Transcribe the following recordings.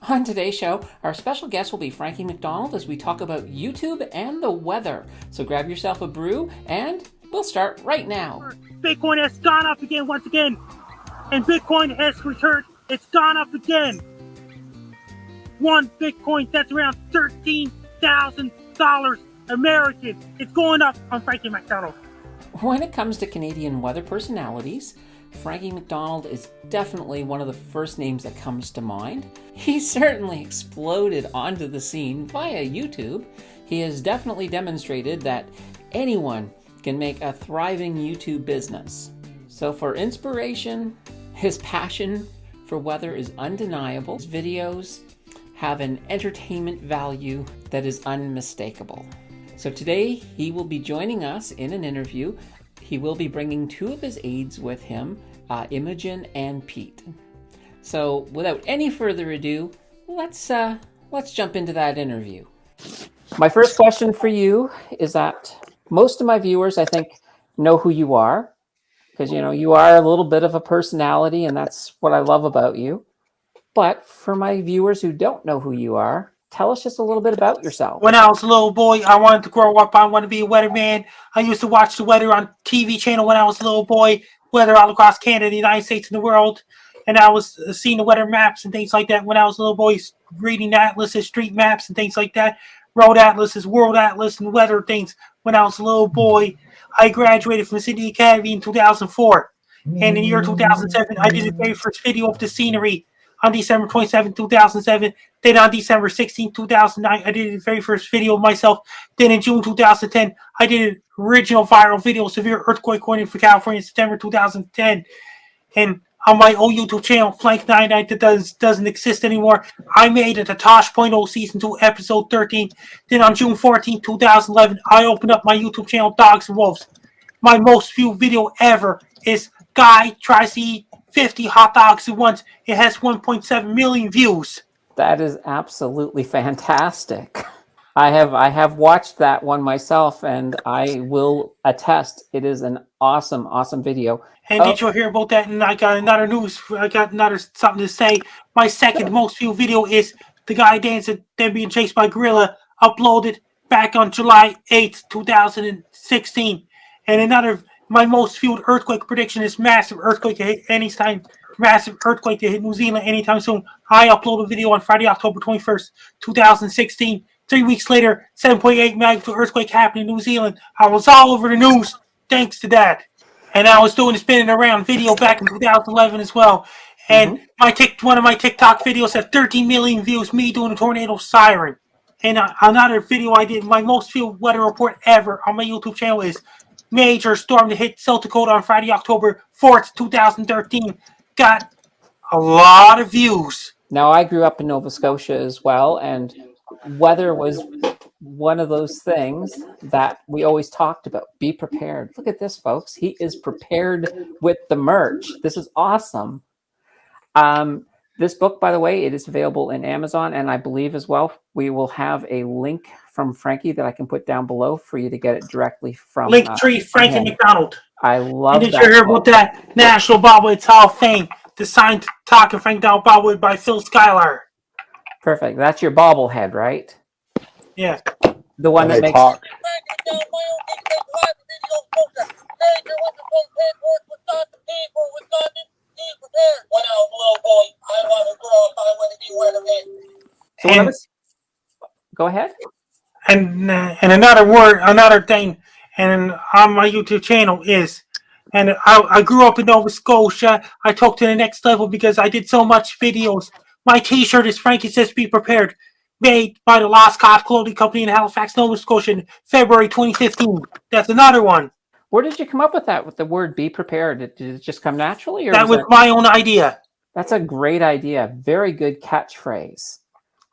On today's show, our special guest will be Frankie MacDonald as we talk about YouTube and the weather. So grab yourself a brew and we'll start right now. Bitcoin has gone up again once again. And Bitcoin has returned. It's gone up again. One Bitcoin, that's around $13,000 American. It's going up on Frankie MacDonald. When it comes to Canadian weather personalities, Frankie MacDonald is definitely one of the first names that comes to mind. He certainly exploded onto the scene via YouTube. He has definitely demonstrated that anyone can make a thriving YouTube business. So for inspiration, his passion for weather is undeniable. His videos have an entertainment value that is unmistakable. So today he will be joining us in an interview. He will be bringing two of his aides with him, Imogen and Pete. So without any further ado, let's jump into that interview. My first question for you is that most of my viewers, I think, know who you are, because you are a little bit of a personality, and that's what I love about you. But for my viewers who don't know who you are, tell us just a little bit about yourself. When I was a little boy, I wanted to grow up. I wanted to be a weatherman. I used to watch the weather on TV channel when I was a little boy, weather all across Canada, the United States, and the world. And I was seeing the weather maps and things like that when I was a little boy, reading atlases, street maps, and things like that, road atlases, world atlas, and weather things. When I was a little boy, I graduated from City Academy in 2004. And in the year 2007, I did the very first video of the scenery on December 27, 2007. Then on December 16, 2009, I did the very first video of myself. Then in June 2010, I did an original viral video, Severe Earthquake Warning for California, in September 2010. And on my old YouTube channel, Flank99, that doesn't exist anymore, I made it a Tosh.0 Season 2, Episode 13. Then on June 14, 2011, I opened up my YouTube channel, Dogs and Wolves. My most viewed video ever is Guy Tries to Eat 50 Hot Dogs at Once. It has 1.7 million views. That is absolutely fantastic. I have watched that one myself, and I will attest it is an awesome video. And did you hear about that? And I got another something to say. My second most viewed video is the guy dancing, then being chased by gorilla, uploaded back on July 8th, 2016. And my most viewed earthquake prediction is massive earthquake to hit anytime. Massive earthquake to hit New Zealand anytime soon. I uploaded a video on Friday, October 21st, 2016. 3 weeks later, 7.8 magnitude earthquake happened in New Zealand. I was all over the news thanks to that. And I was doing the spinning around video back in 2011 as well. And one of my TikTok videos had 13 million views, me doing a tornado siren. And another video I did, my most viewed weather report ever on my YouTube channel is major storm that hit South Dakota on Friday, October 4th, 2013. Got a lot of views. Now, I grew up in Nova Scotia as well, and weather was one of those things that we always talked about. Be prepared. Look at this, folks. He is prepared with the merch. This is awesome. This book, by the way, it is available in Amazon, and I believe as well we will have a link from Frankie that I can put down below for you to get it directly from Linktree, Frankie MacDonald. I love that. Did you hear about that National Bobbleheads Hall of Fame, the signed talking Frank MacDonald bobblehead by Phil Schuyler? Perfect. That's your bobblehead, right? Yeah. The one that makes talk. When I was a little boy, I wanted to grow up. I wanted to be weatherman. Go ahead. And another thing, and on my YouTube channel is, and I grew up in Nova Scotia. I took to the next level because I did so much videos. My T-shirt is Frankie Says Be Prepared, made by the Lost Cause Clothing Company in Halifax, Nova Scotia, in February 2015. That's another one. Where did you come up with that, with the word "be prepared"? Did it just come naturally, or that was my own idea? That's a great idea. Very good catchphrase.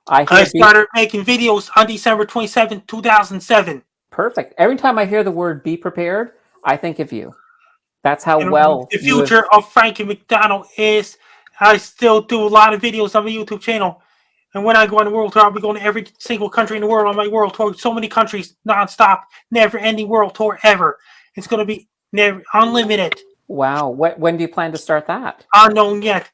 I started making videos on December 27, 2007. Perfect. Every time I hear the word "be prepared," I think of you. That's how well the future of Frankie MacDonald is. I still do a lot of videos on my YouTube channel. And when I go on the world tour, I'll be going to every single country in the world on my world tour. So many countries, non-stop, never-ending world tour ever. It's going to be unlimited. Wow. When do you plan to start that? Unknown yet.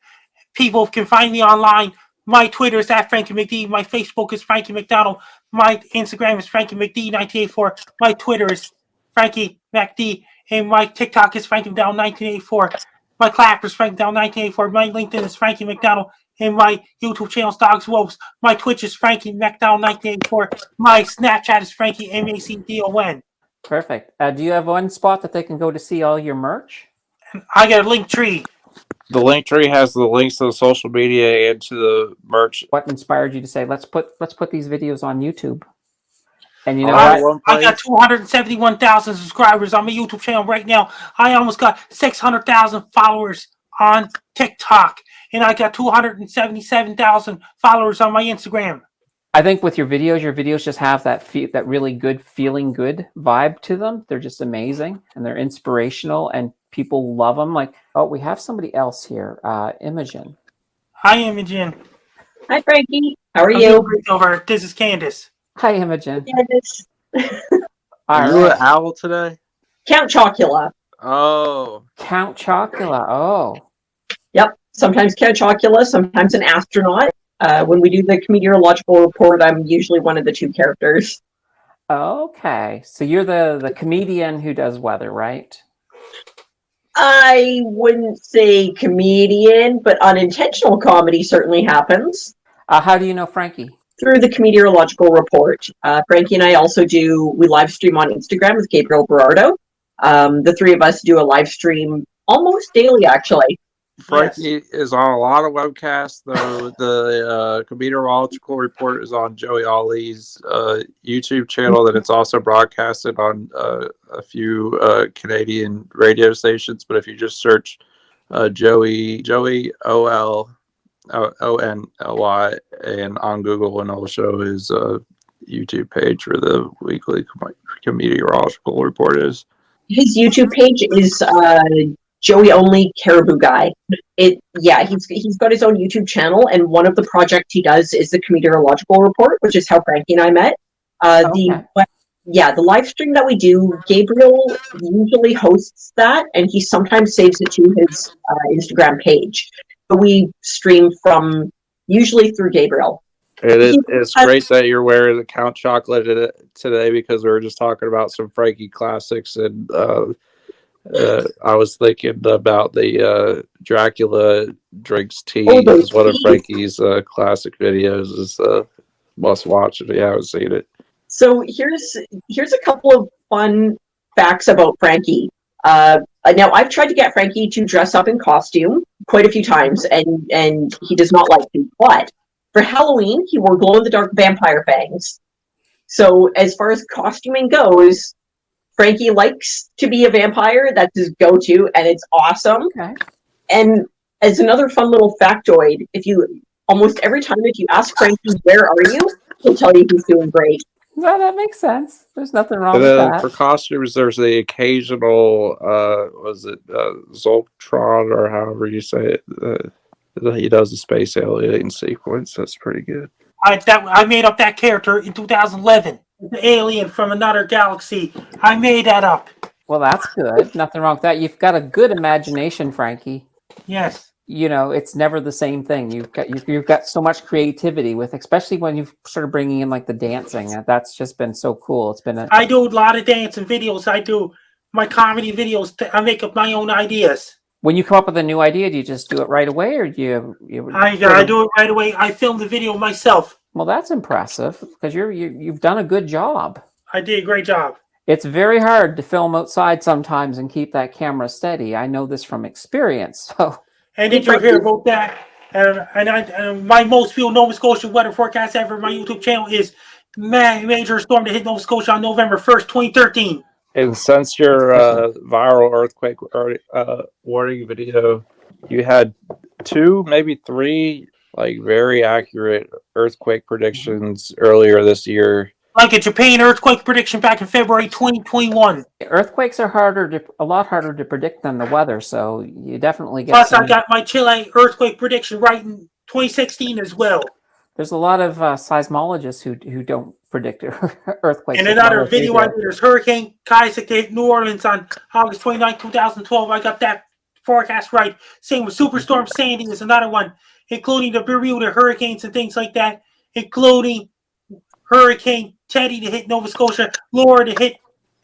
People can find me online. My Twitter is at Frankie McD. My Facebook is Frankie MacDonald. My Instagram is Frankie McD1984. My Twitter is Frankie MacD. And my TikTok is Frankie MacDonald 1984. My clap is Frankie MacDonald 1984. My LinkedIn is Frankie MacDonald. And my YouTube channel is Dogs Wolves. My Twitch is Frankie MacDonald 1984. My Snapchat is Frankie MacDon. Perfect. Do you have one spot that they can go to see all your merch? I got a link tree. The link tree has the links to the social media and to the merch. What inspired you to say let's put these videos on YouTube? And you know All what? I got 271,000 subscribers on my YouTube channel right now. I almost got 600,000 followers on TikTok, and I got 277,000 followers on my Instagram. I think with your videos just have that really good feeling good vibe to them. They're just amazing and they're inspirational and people love them. Like, oh, we have somebody else here, Imogen. Hi, Imogen. Hi, Frankie. How are I'm you? doing great over. This is Candace. Hi, Imogen. Candace. All Are you right. an owl today? Count Chocula. Oh. Count Chocula. Oh. Yep. Sometimes Count Chocula, sometimes an astronaut. When we do the meteorological report, I'm usually one of the two characters. Okay. So you're the comedian who does weather, right? I wouldn't say comedian, but unintentional comedy certainly happens. How do you know Frankie? Through the meteorological report. Frankie and I also we live stream on Instagram with Gabriel Berardo. The three of us do a live stream almost daily, actually. Frankie is on a lot of webcasts, though. The meteorological report is on Joey Ollie's YouTube channel, that it's also broadcasted on a few Canadian radio stations. But if you just search Joey OLONLY and on Google, and it'll show his YouTube page where the weekly meteorological report is. His YouTube page is Joey Only Caribou Guy. He's got his own YouTube channel, and one of the projects he does is the meteorological report, which is how Frankie and I met. The live stream that we do, Gabriel usually hosts that, and he sometimes saves it to his Instagram page. But we stream from usually through Gabriel. It's great that you're wearing the Count Chocolate today, because we were just talking about some Frankie classics, and I was thinking about the Dracula drinks tea. Is one of Frankie's classic videos. Is must watch if you haven't seen it. So here's a couple of fun facts about Frankie. Now I've tried to get Frankie to dress up in costume quite a few times, and he does not like to. But for Halloween, he wore glow-in-the-dark vampire fangs. So as far as costuming goes, Frankie likes to be a vampire. That's his go-to, and it's awesome. Okay. And as another fun little factoid, almost every time if you ask Frankie, where are you? He'll tell you he's doing great. Well, that makes sense. There's nothing wrong And with then that. for costumes, there's the occasional, Zoltron, or however you say it. He does the space alien sequence. That's pretty good. I made up that character in 2011. The alien from another galaxy. I made that up. Well, that's good. Nothing wrong with that. You've got a good imagination, Frankie. Yes. You know, it's never the same thing. You've got so much creativity with, especially when you've started bringing in like the dancing. That's just been so cool. It's been I do a lot of dancing videos. I do my comedy videos. I make up my own ideas. When you come up with a new idea, do you just do it right away, or do you? I do it right away. I film the video myself. Well, that's impressive, because you've done a good job. I did a great job. It's very hard to film outside sometimes and keep that camera steady. I know this from experience. So. And did you hear about that? And my most viewed Nova Scotia weather forecast ever on my YouTube channel is major storm to hit Nova Scotia on November 1st, 2013. And since your viral earthquake warning video, you had 2, maybe 3, like very accurate earthquake predictions earlier this year. Like a Japan earthquake prediction back in February 2021. Earthquakes are a lot harder to predict than the weather, so you definitely get. Plus, I got my Chile earthquake prediction right in 2016 as well. There's a lot of seismologists who don't predict earthquakes. And another video I did, there's Hurricane Isaac to hit New Orleans on August 29, 2012. I got that forecast right. Same with Superstorm Sandy is another one. including the Bermuda hurricanes and things like that, including Hurricane Teddy to hit Nova Scotia, Laura to hit,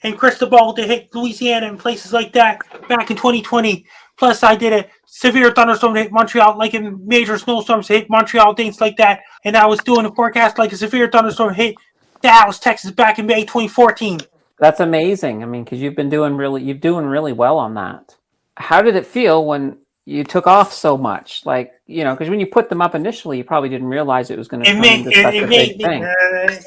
and Cristobal to hit Louisiana and places like that back in 2020. Plus, I did a severe thunderstorm to hit Montreal, like in major snowstorms to hit Montreal, things like that. And I was doing a forecast like a severe thunderstorm hit Dallas, Texas back in May 2014. That's amazing. I mean, because you're doing really well on that. How did it feel when you took off so much? Like, because when you put them up initially, you probably didn't realize it was going to turn into such a big thing.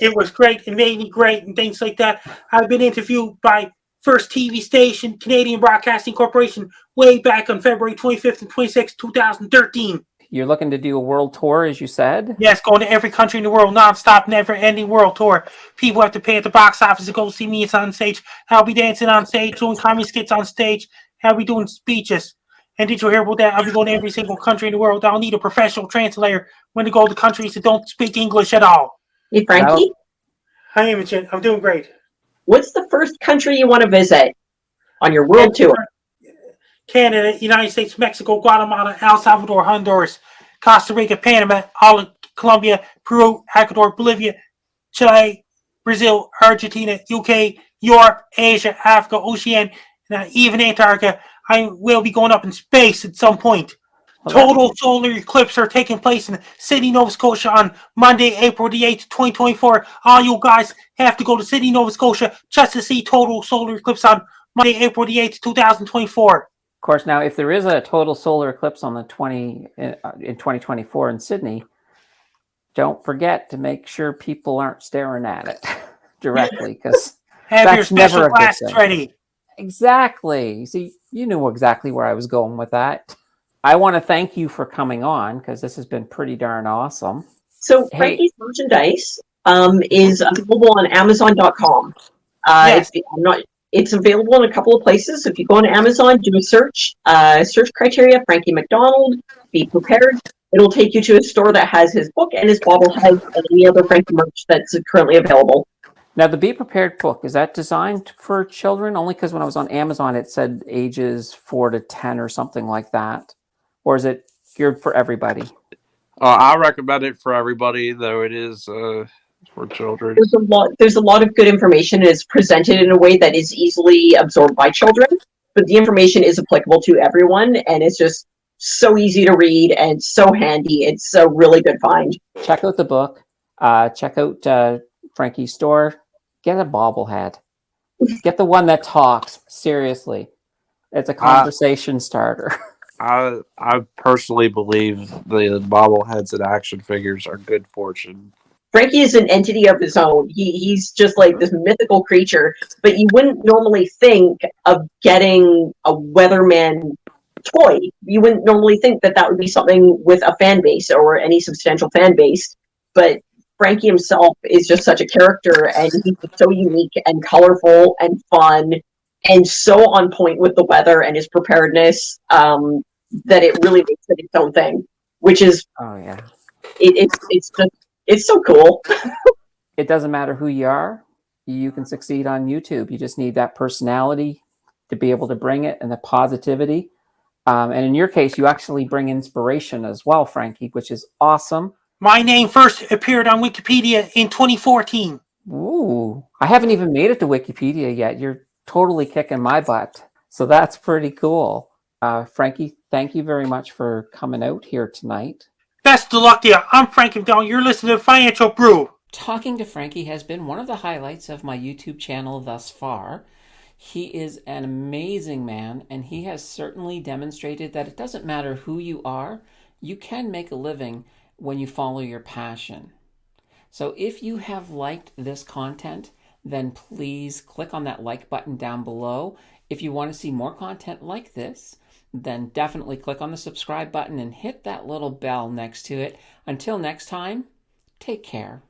It was great. It made me great and things like that. I've been interviewed by First TV station, Canadian Broadcasting Corporation, way back on February 25th and 26th, 2013. You're looking to do a world tour, as you said? Yes, going to every country in the world, non-stop, never-ending world tour. People have to pay at the box office to go see me. It's on stage. I'll be dancing on stage, doing comedy skits on stage. I'll be doing speeches. And did you hear about that? I'll be going to every single country in the world. I'll need a professional translator when to go to countries that don't speak English at all. Hey, Frankie? Hi, Imogen. I'm doing great. What's the first country you want to visit on your world tour? Canada, United States, Mexico, Guatemala, El Salvador, Honduras, Costa Rica, Panama, Colombia, Peru, Ecuador, Bolivia, Chile, Brazil, Argentina, UK, Europe, Asia, Africa, Oceania, and even Antarctica. I will be going up in space at some point. Total solar eclipse are taking place in Sydney, Nova Scotia on Monday, April the 8th, 2024. All you guys have to go to Sydney, Nova Scotia just to see total solar eclipse on Monday, April the 8th, 2024. Of course, now, if there is a total solar eclipse on in 2024 in Sydney, don't forget to make sure people aren't staring at it directly, because have your special glasses ready. Exactly. See, you knew exactly where I was going with that. I want to thank you for coming on, because this has been pretty darn awesome. So Frankie's merchandise is available on Amazon.com. Yes. It's available in a couple of places. If you go on Amazon, do a search criteria, Frankie MacDonald, be prepared. It'll take you to a store that has his book and his bobblehead and any other Frankie merch that's currently available. Now, the Be Prepared book, is that designed for children? Only because when I was on Amazon, it said ages 4 to 10 or something like that. Or is it geared for everybody? I recommend it for everybody, though it is for children. There's a lot of good information. It's presented in a way that is easily absorbed by children, but the information is applicable to everyone, and it's just so easy to read and so handy. It's a really good find. Check out the book. Check out Frankie's store. Get a bobblehead. Get the one that talks. Seriously. It's a conversation starter. I personally believe the bobbleheads and action figures are good fortune. Frankie is an entity of his own. He's just like this mythical creature, but you wouldn't normally think of getting a weatherman toy. You wouldn't normally think that would be something with a fan base or any substantial fan base, but Frankie himself is just such a character, and he's so unique and colorful and fun and so on point with the weather and his preparedness that it really makes it its own thing, which is it's so cool. It doesn't matter who you are, you can succeed on YouTube. You just need that personality to be able to bring it, and the positivity. And in your case, you actually bring inspiration as well, Frankie, which is awesome. My name first appeared on Wikipedia in 2014. Ooh, I haven't even made it to Wikipedia yet. You're totally kicking my butt. So that's pretty cool. Frankie, thank you very much for coming out here tonight. Best of luck to you. I'm Frankie MacDonald. You're listening to Financial Brew. Talking to Frankie has been one of the highlights of my YouTube channel thus far. He is an amazing man, and he has certainly demonstrated that it doesn't matter who you are, you can make a living when you follow your passion. So if you have liked this content, then please click on that like button down below. If you want to see more content like this, then definitely click on the subscribe button and hit that little bell next to it. Until next time, take care.